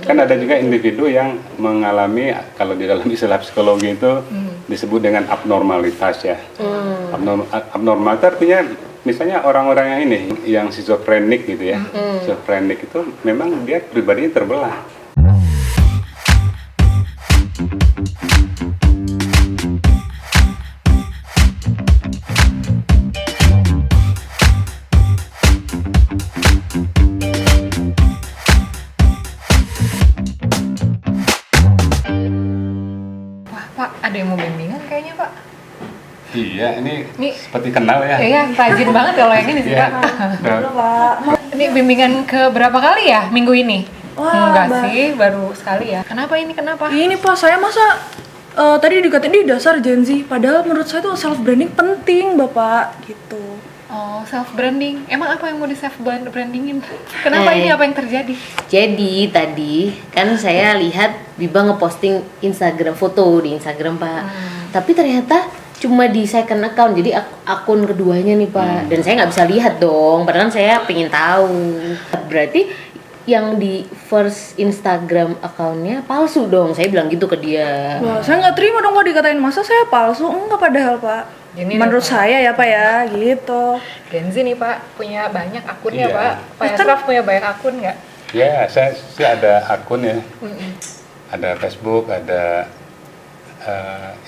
Kan ada juga individu yang mengalami, kalau di dalam istilah psikologi itu disebut dengan abnormalitas ya. Abnormal itu artinya misalnya orang-orang yang ini, yang schizofrenik gitu ya. Schizofrenik itu memang dia pribadinya terbelah. Pak, ada yang mau bimbingan kayaknya, Pak. Iya, ini seperti kenal ya. Iya, rajin banget kalau yang ini sih, Iya. Pak. Halo, Pak. Ini bimbingan ke berapa kali ya minggu ini? Wah, Enggak Mbak. sih, baru sekali ya. Kenapa ini? Kenapa? Ini Pak, saya masa tadi dikatain di dasar Gen Z, padahal menurut saya itu self branding penting, Bapak, gitu. Oh, self branding. Emang apa yang mau di self brandingin? Kenapa ini apa yang terjadi? Jadi tadi kan saya lihat Biba ngeposting Instagram foto di Instagram Pak. Tapi ternyata cuma di second account, jadi akun keduanya nih Pak. Dan saya nggak bisa lihat dong, padahal saya pengen tahu. Berarti yang di first Instagram accountnya palsu dong, saya bilang gitu ke dia. Wah, saya nggak terima dong kalau dikatain masa saya palsu. Enggak padahal, Pak. Gini Menurut dong, Pak. saya ya, Pak ya, gitu. Gen Z nih, Pak, punya banyak akunnya, Iya. Pak. Pak Asraf punya banyak akun nggak? Ya, saya sih ada akun ya. Ada Facebook, ada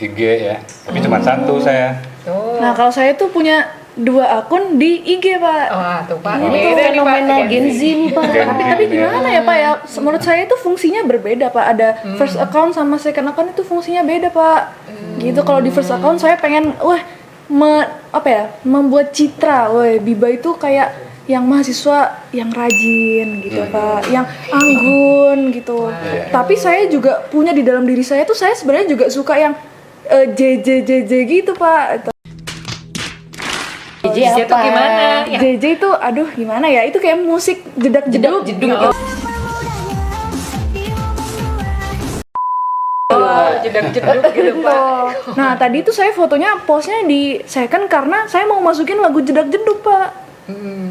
IG ya. Tapi cuma satu saya. Tuh. Nah, kalau saya tuh punya 2 akun di IG, Pak. Wah, tuh Pak. Oh. Itu Beda nih, Pak. fenomena Gen Z nih Pak. Gen Z Tapi ini ya. gimana ya, Pak ya? Menurut saya itu fungsinya berbeda, Pak. Ada first account sama second account itu fungsinya beda, Pak. Gitu. Kalau di first account saya pengen membuat citra, Biba itu kayak yang mahasiswa yang rajin gitu, Pak. Yang anggun gitu. Tapi saya juga punya di dalam diri saya tuh, saya sebenarnya juga suka yang JJ gitu, Pak. JJ Itu apa? gimana? Ya. JJ itu aduh gimana ya? Itu kayak musik jedak-jeduk. Jeduk. Oh, jedak-jeduk gitu, Pak. Nah, tadi itu saya fotonya postnya di second karena saya mau masukin lagu jedak-jeduk, Pak.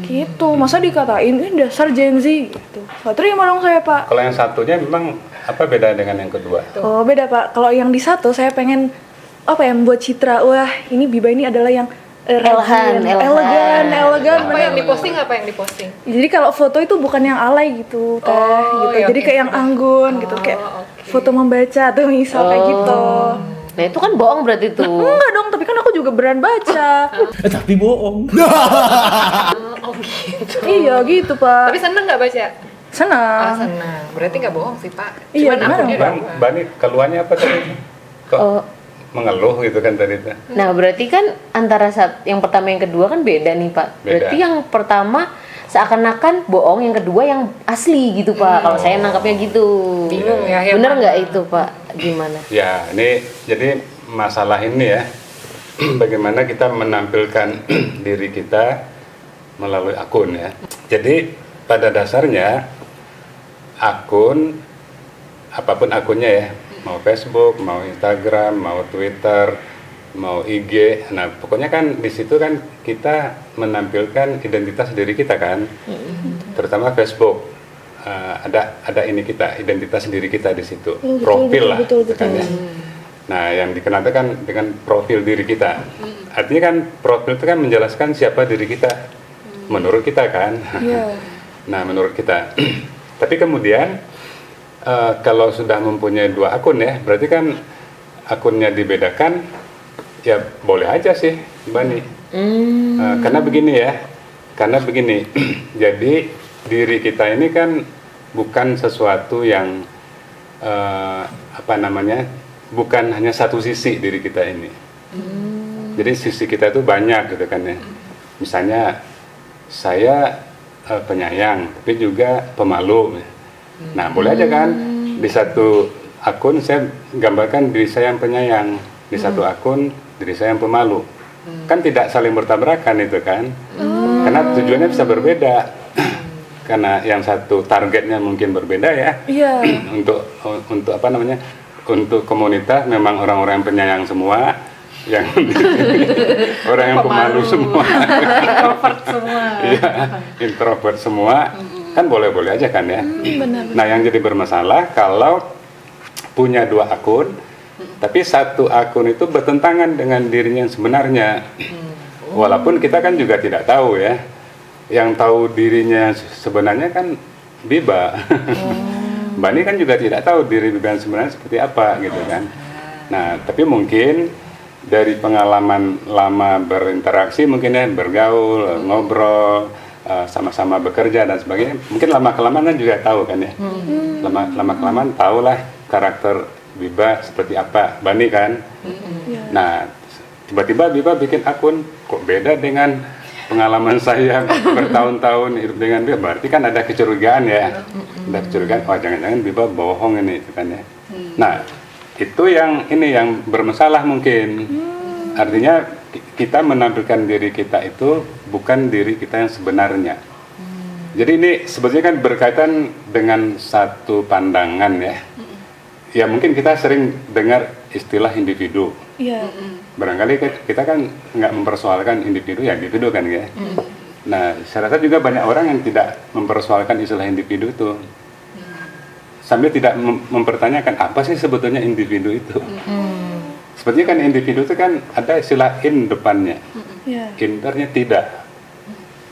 Gitu. Masa dikatain ini dasar Gen Z gitu. Gak terima dong saya, Pak. Kalau yang satunya memang apa beda dengan yang kedua? Oh, beda, Pak. Kalau yang di satu saya pengen membuat citra. Wah, ini Biba ini adalah yang rajin, elegan, Apa yang diposting? Apa yang diposting? Jadi kalau foto itu bukan yang alay gitu, Teh, Oh, gitu. ya, Jadi oke. kayak yang anggun gitu, kayak oke. foto membaca tuh misal kayak gitu. Nah itu kan bohong berarti tuh. Enggak dong, tapi kan aku juga beneran baca. Tapi bohong. Oh, gitu. Iya gitu, Pak. Tapi seneng nggak baca? Senang. Seneng. Berarti nggak bohong sih, Pak. Iya, Cuman gimana akunnya dong, Pak? doang. Bani, keluarnya apa tadi? Kok Oh. mengeluh gitu kan tadi tuh? Nah berarti kan antara yang pertama yang kedua kan beda nih Pak. Beda. Berarti yang pertama seakan-akan bohong, yang kedua yang asli gitu Pak. Kalau saya nangkapnya gitu. Bingung ya, yang Bener mana? nggak itu Pak? Gimana? Ya, ini jadi masalah ini ya. Bagaimana kita menampilkan diri kita melalui akun ya. Jadi pada dasarnya akun, apapun akunnya ya, mau Facebook, mau Instagram, mau Twitter, mau IG, nah pokoknya kan di situ kan kita menampilkan identitas diri kita kan, terutama Facebook. Ada ini kita, identitas diri kita di situ, profil lah, gitu kan ya. Nah, yang dikenal itu kan dengan profil diri kita. Artinya kan profil itu kan menjelaskan siapa diri kita, menurut kita kan. Iya. Nah, menurut kita. Tapi kemudian kalau sudah mempunyai 2 akun ya, berarti kan akunnya dibedakan, ya boleh aja sih, Bani. Karena begini, jadi diri kita ini kan bukan sesuatu yang bukan hanya satu sisi diri kita ini. Jadi sisi kita itu banyak gitu kan ya. Misalnya saya penyayang, tapi juga pemalu. Nah, boleh aja kan di satu akun saya gambarkan diri saya yang penyayang, di satu akun diri saya yang pemalu. Kan tidak saling bertabrakan itu kan. Karena tujuannya bisa berbeda. Karena yang satu targetnya mungkin berbeda ya. Iya. Untuk apa namanya? Untuk komunitas memang orang-orang yang penyayang semua, yang orang yang pemalu semua. Introvert semua. Iya, introvert semua. Kan boleh-boleh aja kan ya. Benar. Nah, yang jadi bermasalah kalau punya 2 akun, tapi satu akun itu bertentangan dengan dirinya yang sebenarnya. Walaupun kita kan juga tidak tahu ya. Yang tahu dirinya sebenarnya kan Biba. Bani kan juga tidak tahu diri Biba yang sebenarnya seperti apa gitu kan. Nah, tapi mungkin dari pengalaman lama berinteraksi mungkin ya, bergaul, ngobrol, sama-sama bekerja dan sebagainya, mungkin lama-kelamaan kan juga tahu kan ya. Lama-kelamaan tahulah karakter Biba seperti apa, Bani kan. Nah, tiba-tiba Biba bikin akun kok beda dengan pengalaman saya bertahun-tahun hidup dengan Biba, berarti kan ada kecurigaan ya. Ada kecurigaan, oh jangan-jangan Biba bohong ini itu kan ya. Nah, itu yang bermasalah mungkin. Artinya kita menampilkan diri kita itu bukan diri kita yang sebenarnya. Jadi ini sebetulnya kan berkaitan dengan satu pandangan ya. Ya mungkin kita sering dengar istilah individu. Iya. Barangkali kita kan nggak mempersoalkan individu ya individu kan ya. Nah, saya rasa juga banyak orang yang tidak mempersoalkan istilah individu itu. Sambil tidak mempertanyakan apa sih sebetulnya individu itu. Sebetulnya kan individu itu kan ada istilah in depannya. Internya tidak.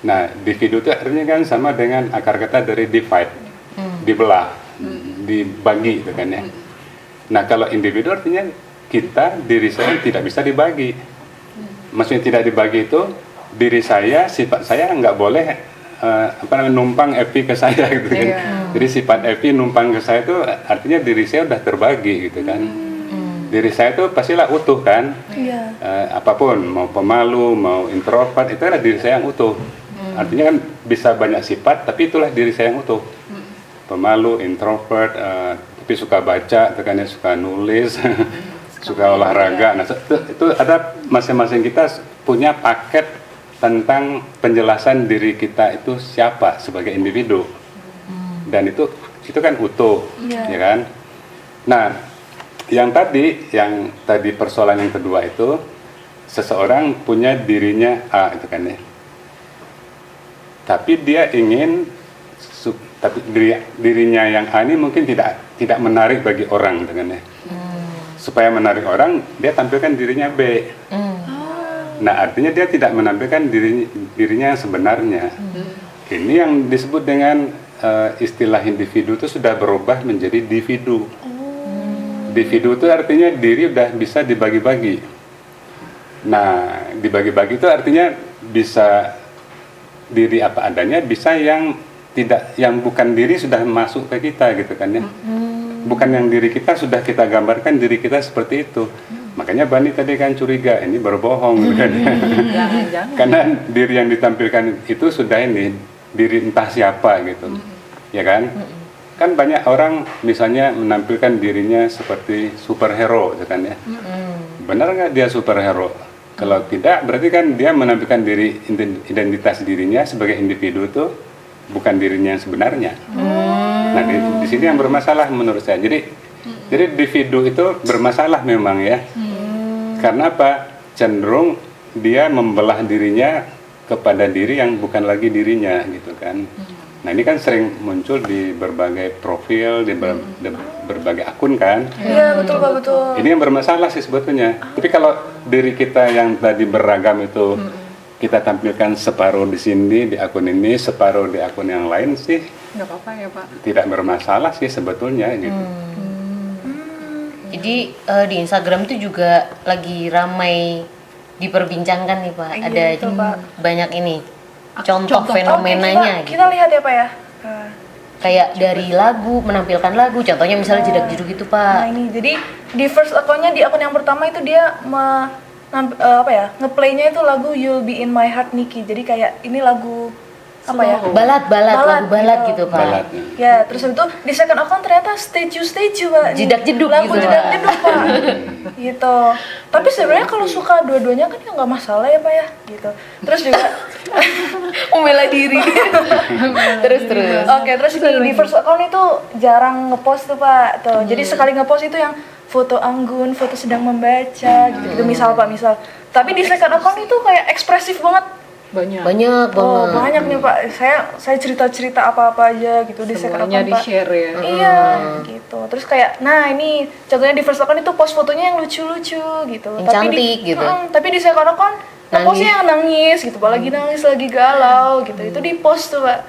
Nah, individu itu artinya kan sama dengan akar kata dari divide, dibelah, dibagi itu kan ya. Nah, kalau individu artinya kita, diri saya tidak bisa dibagi. Maksudnya tidak dibagi itu diri saya, sifat saya nggak boleh numpang Evi ke saya gitu kan. Jadi sifat Evi numpang ke saya itu artinya diri saya udah terbagi gitu kan. Diri saya itu pastilah utuh kan. Apapun, mau pemalu, mau introvert, itu adalah diri saya yang utuh. Artinya kan bisa banyak sifat, tapi itulah diri saya yang utuh. Pemalu, introvert, tapi suka baca, tekannya suka nulis, suka olahraga. Nah, itu ada masing-masing kita punya paket tentang penjelasan diri kita itu siapa sebagai individu. Dan itu kan utuh, ya kan? Nah, yang tadi persoalan yang kedua itu seseorang punya dirinya A itu kan ya. Tapi dia ingin dirinya yang A ini mungkin tidak menarik bagi orang dengan ya. Supaya menarik orang, dia tampilkan dirinya B. Nah, artinya dia tidak menampilkan dirinya yang sebenarnya. Ini yang disebut dengan istilah individu itu sudah berubah menjadi dividu. Dividu itu artinya diri udah bisa dibagi-bagi. Nah, dibagi-bagi itu artinya bisa diri apa adanya, bisa yang bukan diri sudah masuk ke kita gitu kan ya. Bukan yang diri kita sudah kita gambarkan diri kita seperti itu. Makanya Bani tadi kan curiga ini berbohong gitu kan. Jangan-jangan. Karena diri yang ditampilkan itu sudah diri entah siapa gitu. Ya kan? Kan banyak orang misalnya menampilkan dirinya seperti superhero gitu kan ya. Benar nggak dia superhero? Kalau tidak, berarti kan dia menampilkan identitas dirinya sebagai individu itu bukan dirinya yang sebenarnya. Nah, di sini yang bermasalah menurut saya. Jadi individu itu bermasalah memang ya. Karena apa? Cenderung dia membelah dirinya kepada diri yang bukan lagi dirinya gitu kan. Nah, ini kan sering muncul di berbagai profil, di berbagai akun kan. Iya, betul Pak, betul. Ini yang bermasalah sih sebetulnya. Tapi kalau diri kita yang tadi beragam itu kita tampilkan separuh di sini di akun ini, separuh di akun yang lain sih Nggak apa-apa ya Pak. tidak bermasalah sih sebetulnya gitu. Jadi di Instagram itu juga lagi ramai diperbincangkan nih Pak. Iya, Ada betul, Pak. banyak ini contoh fenomenanya Oke, gitu. kita lihat ya Pak ya. Kayak dari lagu, menampilkan lagu, contohnya misalnya jedak-jeduk gitu Nah, Pak. ini jadi di first akunnya, di akun yang pertama itu dia ngeplaynya itu lagu You'll Be In My Heart Nikki. Jadi kayak ini lagu apa ya? Balad, lagu balad gitu Pak. Balad. Ya, terus itu di second account ternyata statue Pak. Jedak-jeduk lagu gitu, jedak-jeduk Pak. Gitu. Tapi sebenarnya kalau suka dua-duanya kan ya nggak masalah ya Pak ya. Gitu. Terus juga membela diri. Terus. Oke, terus di first account itu jarang ngepost tuh Pak. Tuh. Jadi sekali ngepost itu yang foto anggun, foto sedang membaca gitu, misal Pak, misal. Tapi di second account itu kayak ekspresif banget. Banyak. Banyak Oh, banget. banyak nih Pak. Saya cerita-cerita apa-apa aja gitu di second Semuanya account, Pak. di-share ya. Iya, gitu. Terus kayak, nah ini contohnya di first account itu post fotonya yang lucu-lucu gitu. Yang cantik gitu. Tapi di second account postnya yang nangis gitu, Pak. Lagi nangis, lagi galau gitu. Itu di post tuh, Pak.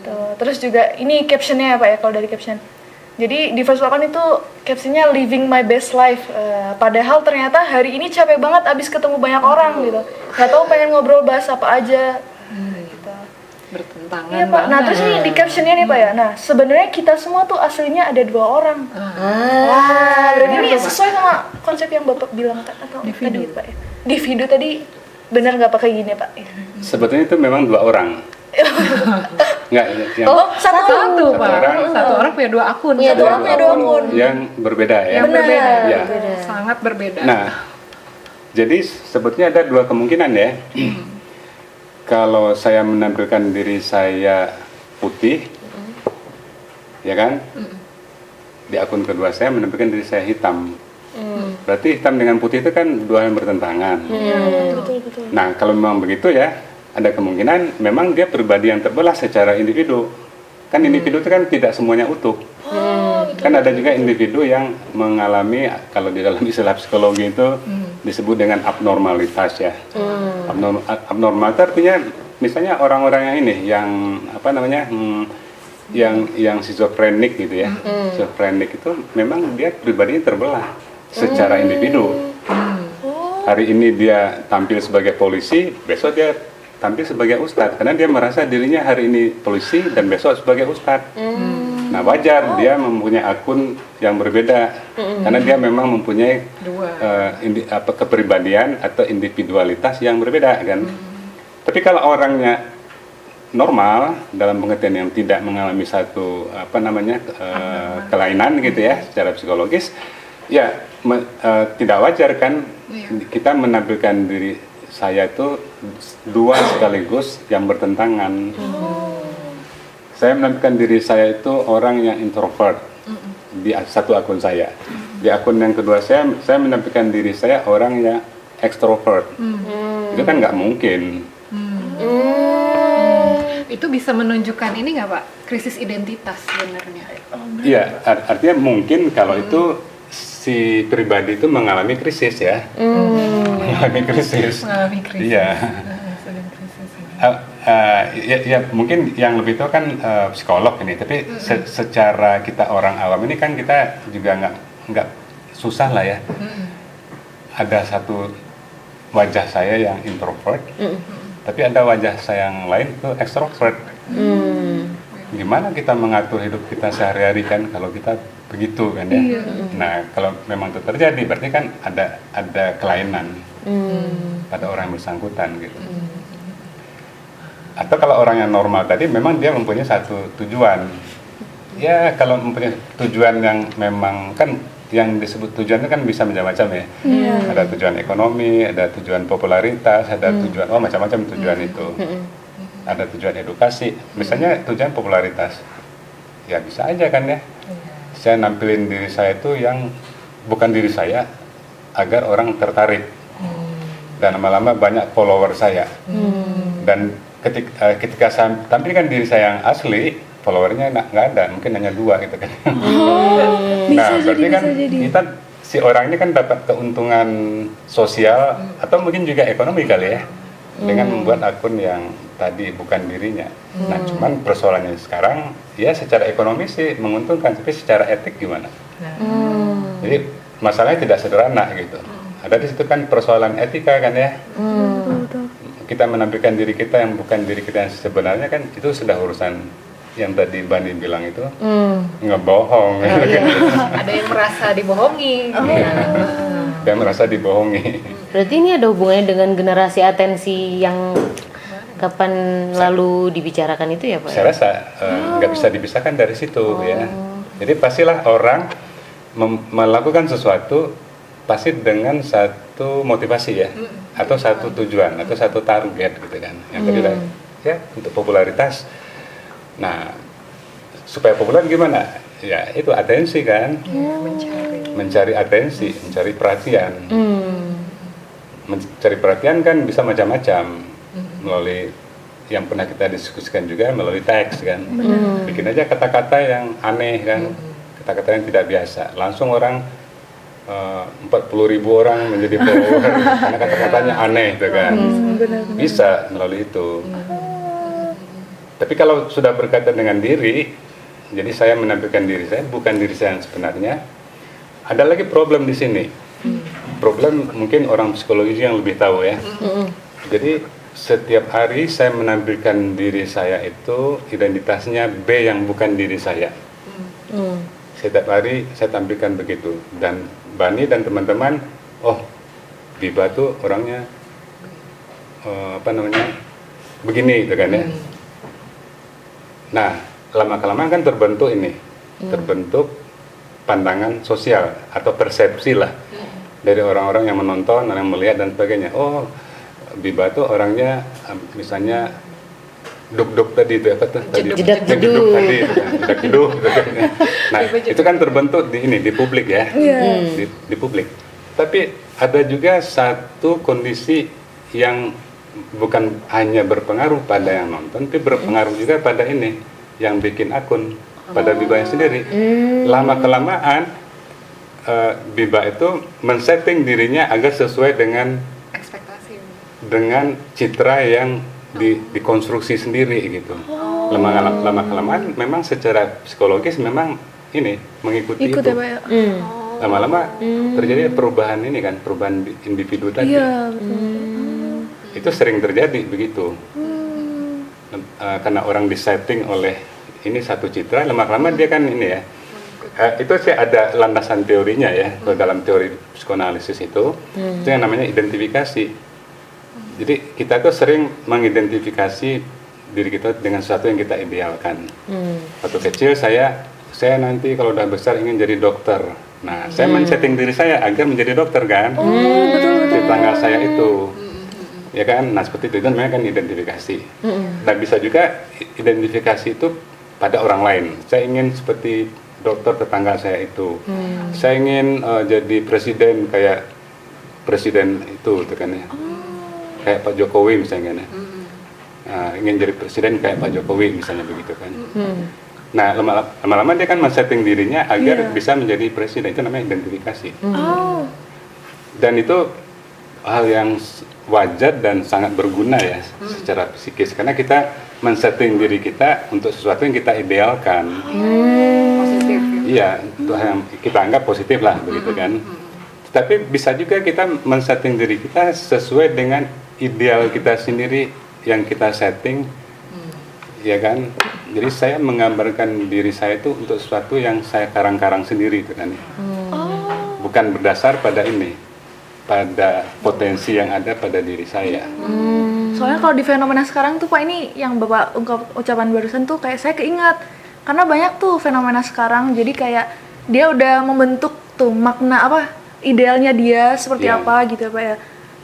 Tuh. Terus juga ini captionnya ya, Pak ya, kalau dari caption. Jadi di first account itu captionnya living my best life. Padahal ternyata hari ini capek banget abis ketemu banyak orang gitu. Gak tahu pengen ngobrol bahas apa aja. Gitu. Bertentangan Iya Pak. Nah banget. terus nih di captionnya nih Pak ya. Nah sebenarnya kita semua tuh aslinya ada 2 orang. Berarti ini sesuai sama konsep yang Bapak bilang atau tadi Pak ya. Di video tadi benar nggak Pak kayak gini Pak? Sebetulnya itu memang 2 orang. Enggak, yang Satu, Pak. orang. Satu orang punya 2 akun. Punya ada 2 akun. yang berbeda ya. Yang berbeda. Ya. Sangat berbeda. Nah, jadi sebetulnya ada 2 kemungkinan ya. Kalau saya menampilkan diri saya putih, ya kan? Di akun kedua saya menampilkan diri saya hitam. Berarti hitam dengan putih itu kan 2 hal yang bertentangan. Betul. Nah, kalau memang begitu ya, ada kemungkinan memang dia pribadi yang terbelah secara individu. Kan individu itu kan tidak semuanya utuh. Kan ada juga individu yang mengalami, kalau di dalam istilah psikologi itu disebut dengan abnormalitas ya. Abnormal artinya misalnya orang-orang yang ini, yang apa namanya, yang schizofrenik gitu ya. Schizofrenik itu memang dia pribadinya terbelah secara individu. Hari ini dia tampil sebagai polisi, besok dia tampil sebagai ustadz, karena dia merasa dirinya hari ini polisi dan besok sebagai ustadz. Nah wajar dia mempunyai akun yang berbeda, karena dia memang mempunyai kepribadian atau individualitas yang berbeda kan. Tapi kalau orangnya normal dalam pengertian yang tidak mengalami satu kelainan gitu ya secara psikologis, ya tidak wajar kan kita menampilkan diri saya itu 2 sekaligus yang bertentangan. Saya menampilkan diri saya itu orang yang introvert di satu akun saya. Di akun yang kedua saya menampilkan diri saya orang yang ekstrovert. Itu kan nggak mungkin. Itu bisa menunjukkan ini nggak Pak? Krisis identitas sebenarnya. Iya, artinya mungkin kalau itu si pribadi itu mengalami krisis ya. Mengalami krisis. Iya. Sedang krisis ya. Ya mungkin yang lebih tahu kan psikolog ini, tapi secara kita orang awam ini kan kita juga nggak susah lah ya. Ada satu wajah saya yang introvert, tapi ada wajah saya yang lain itu ekstrovert. Gimana kita mengatur hidup kita sehari-hari kan kalau kita begitu kan ya. Nah kalau memang itu terjadi berarti kan ada kelainan pada orang yang bersangkutan gitu. Atau kalau orang yang normal tadi memang dia mempunyai satu tujuan. Ya kalau mempunyai tujuan yang memang kan yang disebut tujuan itu kan bisa macam-macam ya. Ada tujuan ekonomi, ada tujuan popularitas, ada tujuan macam-macam tujuan itu. Ada tujuan edukasi, misalnya tujuan popularitas. Ya bisa aja kan ya. Saya nampilin diri saya itu yang bukan diri saya agar orang tertarik. Dan lama-lama banyak follower saya. Dan ketika saya tampilkan diri saya yang asli, followernya nggak ada, mungkin hanya 2 gitu kan. Nah berarti kan kita si orang ini kan dapat keuntungan sosial atau mungkin juga ekonomi kali ya dengan membuat akun yang tadi bukan dirinya. Nah cuman persoalannya sekarang ya secara ekonomi sih menguntungkan, tapi secara etik gimana? Jadi masalahnya tidak sederhana gitu. Ada di situ kan persoalan etika kan ya. Kita menampilkan diri kita yang bukan diri kita yang sebenarnya kan itu sudah urusan yang tadi Bani bilang itu ngebohong. Ada yang merasa dibohongi. Dan merasa dibohongi. Berarti ini ada hubungannya dengan generasi atensi yang kapan lalu dibicarakan itu ya Pak? Saya rasa nggak bisa dipisahkan dari situ ya. Jadi pastilah orang melakukan sesuatu pasti dengan satu motivasi ya, atau satu tujuan, atau satu target gitu kan. Yang tadi ya untuk popularitas. Nah, supaya populer gimana? Ya itu atensi kan, mencari atensi, mencari perhatian. Mencari perhatian kan bisa macam-macam. melalui yang pernah kita diskusikan juga melalui teks kan. Bikin aja kata-kata yang aneh kan, kata-kata yang tidak biasa. Langsung orang 40.000 orang menjadi follower karena kata-katanya aneh gitu kan. Bisa melalui itu. Tapi kalau sudah berkaitan dengan diri, jadi saya menampilkan diri saya, bukan diri saya yang sebenarnya. Ada lagi problem di sini. Problem mungkin orang psikologi yang lebih tahu ya. Jadi setiap hari saya menampilkan diri saya itu identitasnya B yang bukan diri saya. Setiap hari saya tampilkan begitu. Dan Bani dan teman-teman, oh Biba tuh orangnya begini gitu kan ya. Nah, lama-kelamaan kan terbentuk ini, terbentuk pandangan sosial atau persepsi lah dari orang-orang yang menonton, orang yang melihat dan sebagainya. Oh, Biba tuh orangnya misalnya duk-duk tadi itu apa tuh? Jeduk tadi, jeduk gitu kan. Nah, itu kan terbentuk di publik ya, di publik. Tapi ada juga satu kondisi yang bukan hanya berpengaruh pada yang nonton, tapi berpengaruh juga pada ini yang bikin akun, pada Biba sendiri. Lama-kelamaan Biba itu men-setting dirinya agar sesuai dengan ekspektasi. Dengan citra yang dikonstruksi sendiri gitu. Lama-kelamaan memang secara psikologis memang ini mengikuti Ikut itu. ya Pak ya? Lama-lama terjadi perubahan ini kan, perubahan individu tadi. Iya, betul. Itu sering terjadi begitu. Karena orang disetting oleh ini satu citra, lama-lama dia kan ini ya. Itu sih ada landasan teorinya ya, kalau dalam teori psikoanalisis itu yang namanya identifikasi. Jadi kita tuh sering mengidentifikasi diri kita dengan sesuatu yang kita idealkan. Waktu kecil saya nanti kalau udah besar ingin jadi dokter. Nah, saya men-setting diri saya agar menjadi dokter kan. Betul. Di tanggal saya itu. Ya kan, nah seperti itu namanya kan identifikasi. Dan bisa juga identifikasi itu pada orang lain. Saya ingin seperti dokter tetangga saya itu. Saya ingin jadi presiden kayak presiden itu kan ya. Kayak Pak Jokowi misalnya kan ya. Nah, ingin jadi presiden kayak Pak Jokowi misalnya begitu kan. Nah, lama-lama dia kan men-setting dirinya agar bisa menjadi presiden, itu namanya identifikasi. Dan itu hal yang wajar dan sangat berguna ya secara psikis, karena kita men-setting diri kita untuk sesuatu yang kita idealkan. Positif. Iya, untuk yang kita anggap positif lah begitu kan. Tapi bisa juga kita men-setting diri kita sesuai dengan ideal kita sendiri yang kita setting. Ya kan. Jadi saya menggambarkan diri saya itu untuk sesuatu yang saya karang-karang sendiri itu kan. Bukan berdasar pada ini, pada potensi yang ada pada diri saya. Soalnya kalau di fenomena sekarang tuh Pak, ini yang Bapak ucapan barusan tuh kayak saya keingat. Karena banyak tuh fenomena sekarang, jadi kayak dia udah membentuk tuh makna apa, idealnya dia seperti apa gitu ya Pak ya.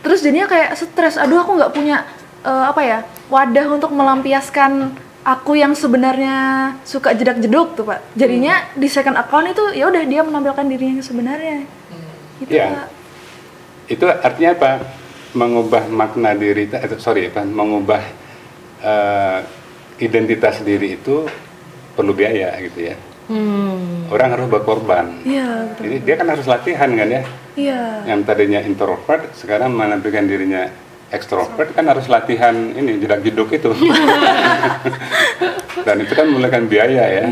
Terus jadinya kayak stres, aduh aku nggak punya wadah untuk melampiaskan aku yang sebenarnya suka jedak-jeduk tuh Pak. Jadinya di second account itu ya udah dia menampilkan dirinya yang sebenarnya. Gitu Pak. Itu artinya apa? Mengubah makna diri, mengubah identitas diri itu perlu biaya gitu ya. Orang harus berkorban. Iya, betul. Jadi dia kan harus latihan kan ya. Iya. Yang tadinya introvert sekarang menampilkan dirinya ekstrovert kan harus latihan ini jedak-jeduk itu. Dan itu kan memakan biaya ya.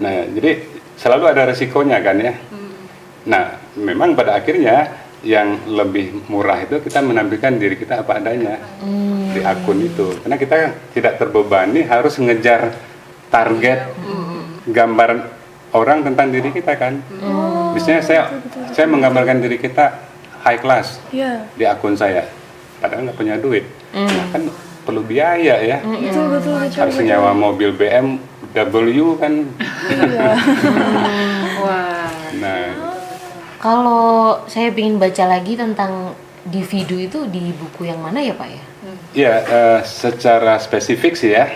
Nah, jadi selalu ada resikonya kan ya. Nah, memang pada akhirnya yang lebih murah itu kita menampilkan diri kita apa adanya di akun itu, karena kita tidak terbebani harus ngejar target gambaran orang tentang diri kita kan. Misalnya saya menggambarkan diri kita high class di akun saya, padahal nggak punya duit. Nah, kan perlu biaya ya. Betul. Harus nyewa mobil BMW kan. Wah. Nah, kalau saya ingin baca lagi tentang individu itu di buku yang mana ya Pak ya? ya secara spesifik sih ya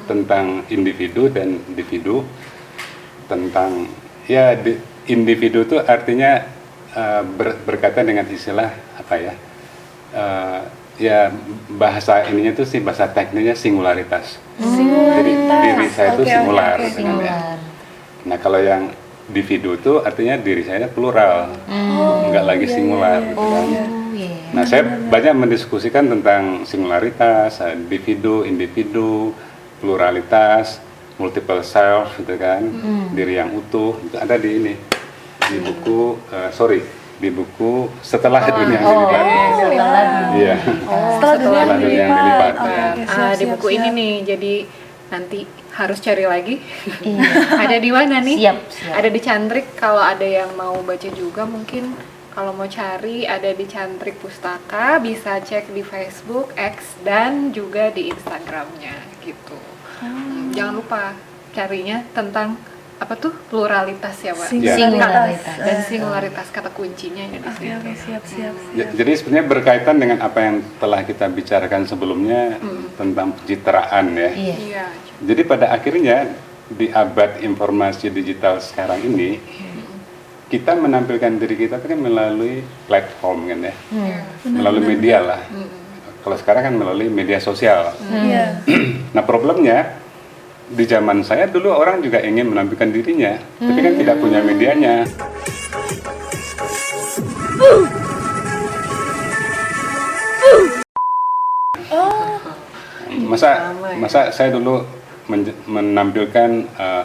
tentang individu dan individu, tentang individu itu artinya berkaitan dengan istilah apa ya, ya bahasa ininya tuh sih bahasa tekniknya singularitas. Singularitas. Jadi diri saya itu Oke, singular. oke. Gitu kan, ya. Nah kalau yang individu tuh artinya diri saya plural, nggak lagi singular. Gitu kan. Nah saya banyak mendiskusikan tentang singularitas, individu, pluralitas, multiple self, gitu kan, diri yang utuh. Itu ada di ini, di buku, di buku Setelah Dunia Dilipat. Iya. Setelah dunia Setelah dunia dilipat. dilipat, Oke, ya. oke, di siap, buku siap, ini siap. nih, jadi nanti harus cari lagi. Iya. Ada di mana nih? Siap. Ada di Cantrik. Kalau ada yang mau baca juga mungkin kalau mau cari ada di Cantrik Pustaka, bisa cek di Facebook, X, dan juga di Instagramnya gitu. Jangan lupa carinya tentang apa tuh pluralitas ya Pak. Singularitas. Dan singularitas kata kuncinya ya di Oke, situ. oke, siap, siap. Jadi sebenarnya berkaitan dengan apa yang telah kita bicarakan sebelumnya tentang pencitraan ya. Iya. Iya. Jadi pada akhirnya di abad informasi digital sekarang ini kita menampilkan diri kita kan melalui platform kan ya, melalui media lah. Kalau sekarang kan melalui media sosial. Iya. Nah problemnya di zaman saya dulu orang juga ingin menampilkan dirinya, tapi kan tidak punya medianya. Masa saya dulu menampilkan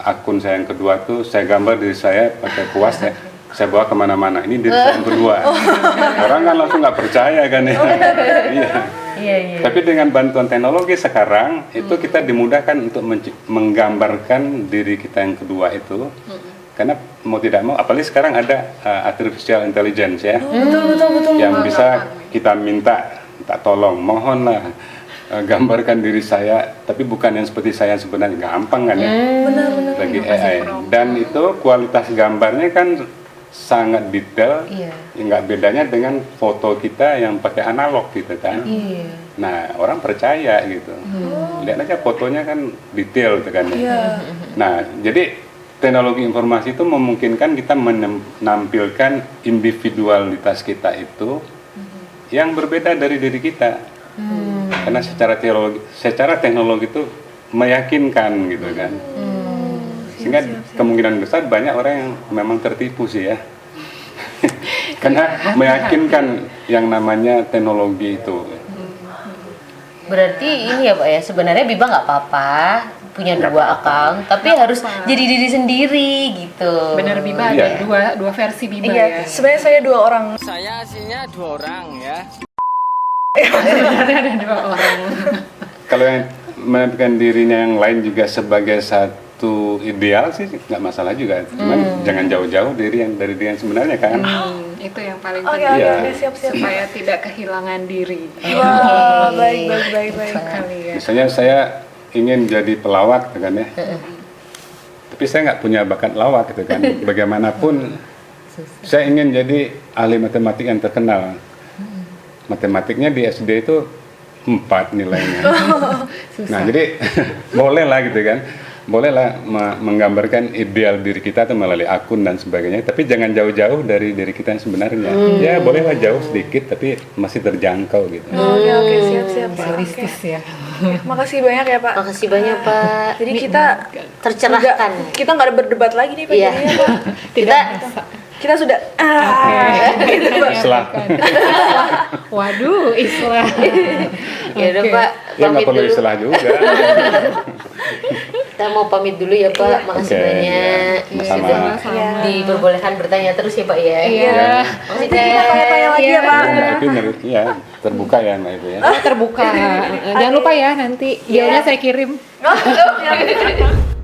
akun saya yang kedua tuh saya gambar diri saya pakai kuas ya, saya bawa kemana-mana, ini diri saya yang kedua. Orang kan langsung nggak percaya kan ya. Iya. Iya. Tapi dengan bantuan teknologi sekarang itu kita dimudahkan untuk menggambarkan diri kita yang kedua itu, karena mau tidak mau, apalagi sekarang ada artificial intelligence ya, Betul. yang bisa kita minta tolong, mohonlah gambarkan diri saya, tapi bukan yang seperti saya sebenarnya, gampang kan ya, lagi AI. Dan itu kualitas gambarnya kan sangat detail, nggak bedanya dengan foto kita yang pakai analog gitu kan. Nah orang percaya gitu, lihat aja fotonya kan detail gitu kan. Nah jadi teknologi informasi itu memungkinkan kita menampilkan individualitas kita itu yang berbeda dari diri kita, karena secara teknologi itu meyakinkan gitu kan. Sehingga kemungkinan besar banyak orang yang memang tertipu sih ya. Karena meyakinkan yang namanya teknologi itu. Berarti ini ya Pak ya, sebenarnya Biba nggak apa-apa punya dua account, tapi harus jadi diri sendiri gitu. Bener Biba Iya. ada dua versi Biba Iya, ya. sebenarnya saya 2 orang. Saya aslinya 2 orang ya. Ada 2 orang. Kalau yang menampilkan dirinya yang lain juga sebagai satu ideal sih nggak masalah juga. Cuman jangan jauh-jauh dari diri yang sebenarnya kan. Itu yang paling Oke, penting oke, siap. supaya tidak kehilangan diri. Wah, baik. Kali ya. Misalnya saya ingin jadi pelawak gitu kan ya. Tapi saya nggak punya bakat lawak gitu kan. Bagaimanapun saya ingin jadi ahli matematik yang terkenal. Matematiknya di SD itu 4 nilainya. Nah jadi boleh lah gitu kan. Bolehlah menggambarkan ideal diri kita itu melalui akun dan sebagainya, tapi jangan jauh-jauh dari diri kita yang sebenarnya. Ya bolehlah jauh sedikit, tapi masih terjangkau gitu. Oke, siap. Realistis ya. Makasih banyak ya Pak. Makasih banyak Pak. Jadi kita Tercerahkan. kita nggak ada berdebat lagi nih Pak. Iya. jadinya, Pak. Kita sudah gitu, Pak. Setelah Waduh, Islam. Ya udah Oke. Pak, ya nggak pamit perlu dulu. istilah juga. Kita mau pamit dulu ya Pak. Makasih Oke, banyak. ya. Sama-sama. Iya. Diperbolehkan bertanya terus ya Pak ya. Iya. Makasih Nanti kita tanya-tanya lagi ya Pak. Mbak Evi ya terbuka ya Mbak Evi ya. Terbuka. Jangan lupa ya nanti videonya saya kirim. Oh, siap.